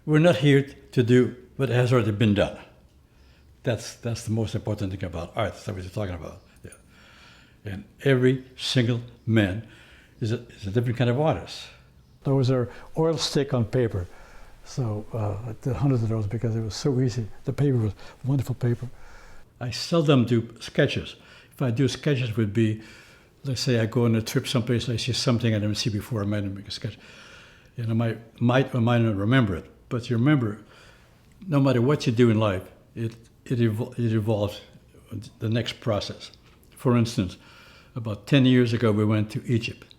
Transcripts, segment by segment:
We're not here to do what has already been done. That's the most important thing about art. That's what you're talking about. Yeah. And every single man is a different kind of artist. Those are oil stick on paper. So I did hundreds of those because it was so easy. The paper was wonderful paper. I seldom do sketches. If I do sketches, it would be, let's say I go on a trip someplace, I see something I didn't see before, I might make a sketch. And I might or might not remember it. But you remember, no matter what you do in life, it evolves the next process. For instance, about 10 years ago, we went to Egypt.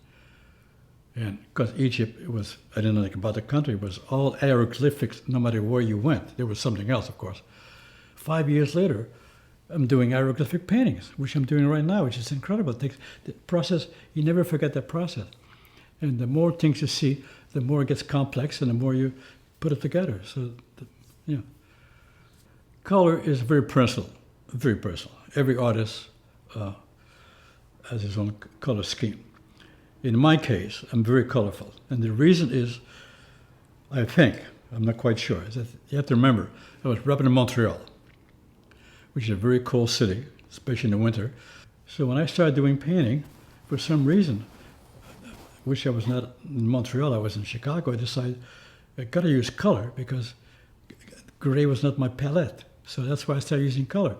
And because Egypt, I didn't know anything about the country, it was all hieroglyphics no matter where you went. There was something else, of course. 5 years later, I'm doing hieroglyphic paintings, which I'm doing right now, which is incredible. It takes the process, you never forget that process. And the more things you see, the more it gets complex and the more you put it together. So, yeah. Color is very personal, very personal. Every artist has his own color scheme. In my case, I'm very colorful. And the reason is, I think, I'm not quite sure, is that you have to remember, I was up in Montreal, which is a very cold city, especially in the winter. So when I started doing painting, for some reason, which I was not in Montreal, I was in Chicago, I decided I got to use color because gray was not my palette. So that's why I started using color.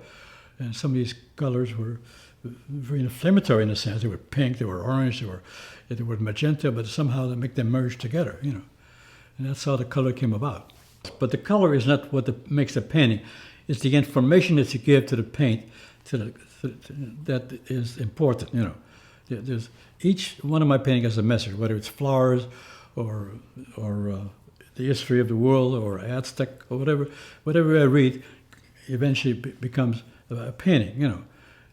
And some of these colors were very inflammatory in a sense. They were pink, they were orange, they were magenta, but somehow they make them merge together, you know. And that's how the color came about. But the color is not what makes the painting. It's the information that you give to the paint that is important, you know. There's, each one of my paintings has a message, whether it's flowers or the history of the world or Aztec or whatever I read eventually becomes a painting, you know.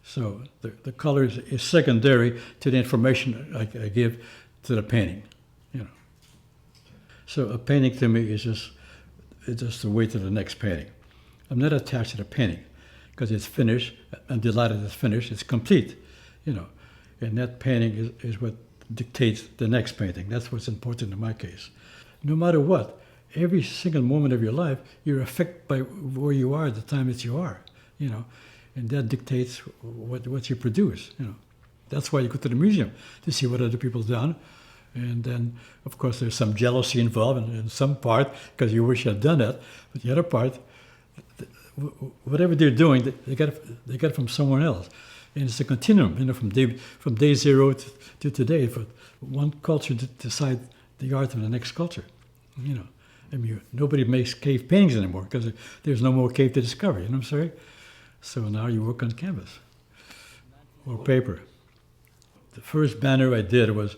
So the color is secondary to the information I give to the painting, you know. So a painting to me is just the way to the next painting. I'm not attached to the painting because it's finished. I'm delighted it's finished. It's complete, you know. And that painting is what dictates the next painting. That's what's important in my case. No matter what, every single moment of your life, you're affected by where you are at the time that you are, you know. And that dictates what you produce, you know. That's why you go to the museum, to see what other people have done. And then, of course, there's some jealousy involved in some part, because you wish you had done that. But the other part, whatever they're doing, they get it from somewhere else. And it's a continuum, you know, from day zero to today. For one culture to decide the art of the next culture, you know. I mean, nobody makes cave paintings anymore, because there's no more cave to discover, you know what I'm saying? So now you work on canvas or paper. The first banner I did was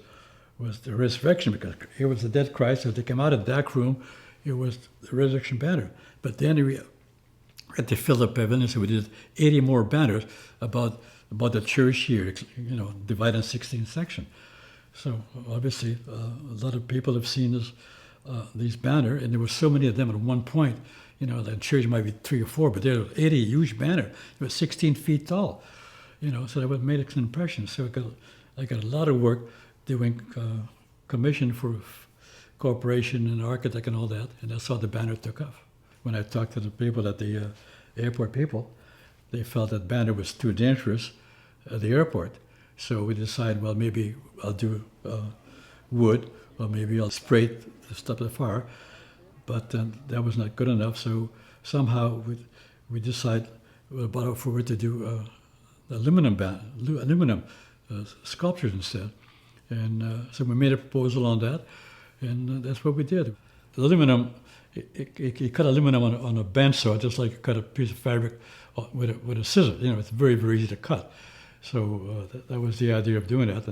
the resurrection, because it was the dead Christ. As they came out of that room, it was the resurrection banner. But then we had to fill the pavilion, so we did 80 more banners about the church here, you know, divided in 16 sections. So obviously, a lot of people have seen these banners, and there were so many of them at one point. You know, the church might be 3 or 4, but there were 80 huge banner. It was 16 feet tall, you know, so that would made an impression. So I got a lot of work doing commission for corporation and architect and all that, and that's how the banner took off. When I talked to the people at the airport people, they felt that banner was too dangerous at the airport. So we decided, well, maybe I'll do wood, or maybe I'll spray it to stop the fire. But that was not good enough, so somehow we decided about for it to do aluminum sculptures instead. And so we made a proposal on that, and that's what we did. The aluminum, you cut aluminum on a bandsaw, just like you cut a piece of fabric with a scissor. You know, it's very, very easy to cut. So that was the idea of doing that,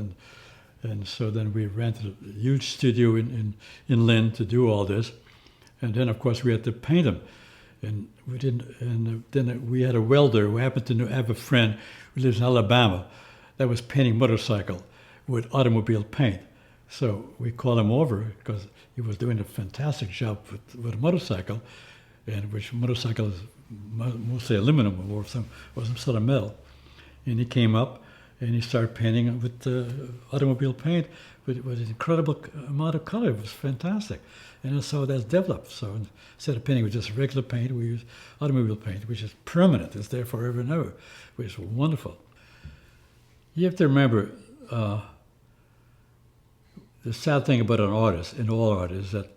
and so then we rented a huge studio in Lynn to do all this. And then, of course, we had to paint them, and we didn't. And then we had a welder who happened to have a friend who lives in Alabama that was painting motorcycle with automobile paint. So we called him over because he was doing a fantastic job with a motorcycle, and which motorcycle is mostly aluminum or some sort of metal. And he came up, and he started painting with automobile paint with an incredible amount of color. It was fantastic. And that's how that's developed. So instead of painting with just regular paint, we use automobile paint, which is permanent. It's there forever and ever, which is wonderful. You have to remember, the sad thing about an artist, in all art, is that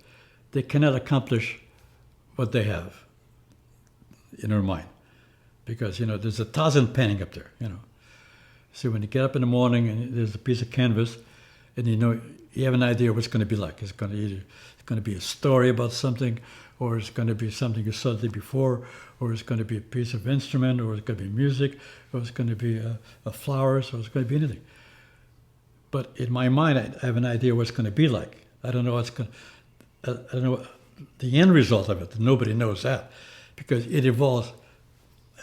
they cannot accomplish what they have in their mind. Because, there's 1,000 painting up there, So when you get up in the morning and there's a piece of canvas, and you have an idea what it's going to be like. It's going to be a story about something, or it's going to be something you saw the day before, or it's going to be a piece of instrument, or it's going to be music, or it's going to be a flowers, or it's going to be anything. But in my mind, I have an idea what it's going to be like. I don't know what's going. I don't know the end result of it. Nobody knows that, because it evolves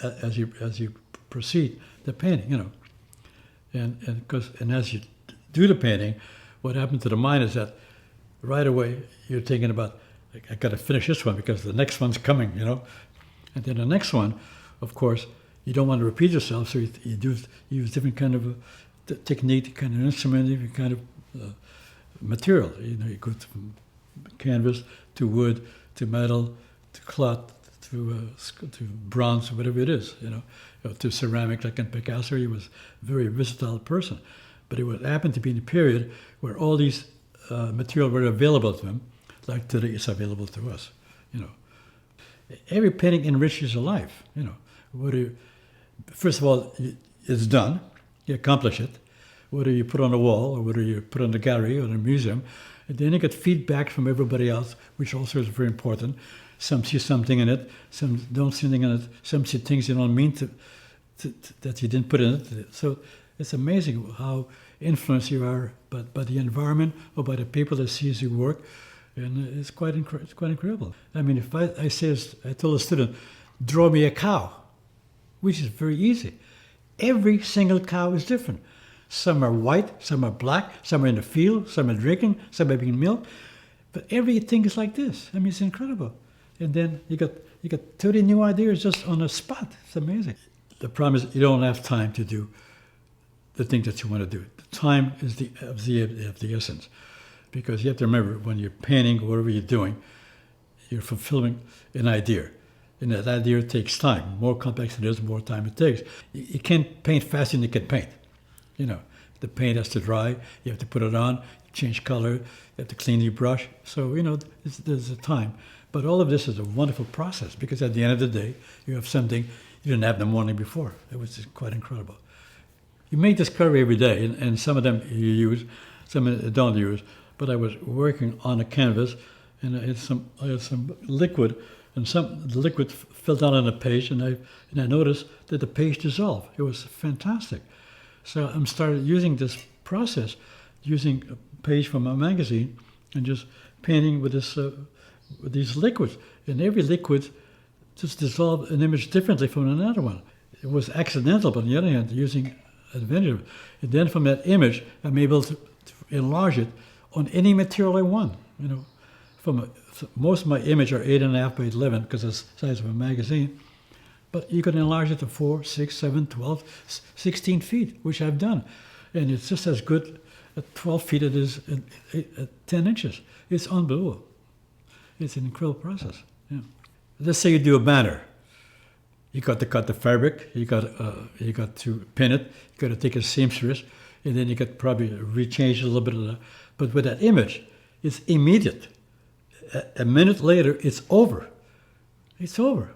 as you proceed the painting. And as you do the painting, what happens to the mind is that right away you're thinking about, I got to finish this one because the next one's coming, And then the next one, of course, you don't want to repeat yourself, so you use different kind of technique, kind of instrument, different kind of material. You go from canvas to wood to metal to cloth to bronze, whatever it is, to ceramic. Like in Picasso, he was a very versatile person. But it would happen to be in a period where all these material were available to him, like today it's available to us. Every painting enriches your life. First of all, it's done. You accomplish it. Whether you put on a wall or whether you put on a gallery or in a museum, and then you get feedback from everybody else, which also is very important. Some see something in it, some don't see anything in it, some see things you don't mean that you didn't put in it. So it's amazing how influenced you are by the environment or by the people that sees your work, and it's quite incredible. I mean, if I told a student, draw me a cow, which is very easy. Every single cow is different. Some are white, some are black, some are in the field, some are drinking, some are being milked. But everything is like this. I mean, it's incredible. And then you got 30 new ideas just on the spot. It's amazing. The problem is you don't have time to do the thing that you want to do. The time is of the essence. Because you have to remember, when you're painting or whatever you're doing, you're fulfilling an idea. And that idea takes time. More complex it is, more time it takes. You can't paint faster than you can paint. The paint has to dry. You have to put it on, change color. You have to clean your brush. So, there's a time. But all of this is a wonderful process, because at the end of the day, you have something you didn't have the morning before. It was just quite incredible. You make discovery every day, and some of them you use, some you don't use. But I was working on a canvas, and I had some liquid, and the liquid fell down on the page, and I noticed that the page dissolved. It was fantastic. So I started using this process, using a page from a magazine, and just painting with with these liquids. And every liquid just dissolved an image differently from another one. It was accidental, but on the other hand, using advantage of it. And then from that image, I'm able to enlarge it on any material I want. Most of my images are 8.5 by 11 because it's the size of a magazine. But you can enlarge it to 4, 6, 7, 12, 16 feet, which I've done. And it's just as good at 12 feet as it is at 10 inches. It's unbelievable. It's an incredible process. Yeah. Let's say you do a banner. You got to cut the fabric. You got to pin it. You got to take a seamstress, and then you got to probably rechange a little bit of that. But with that image, it's immediate. A minute later, it's over. It's over.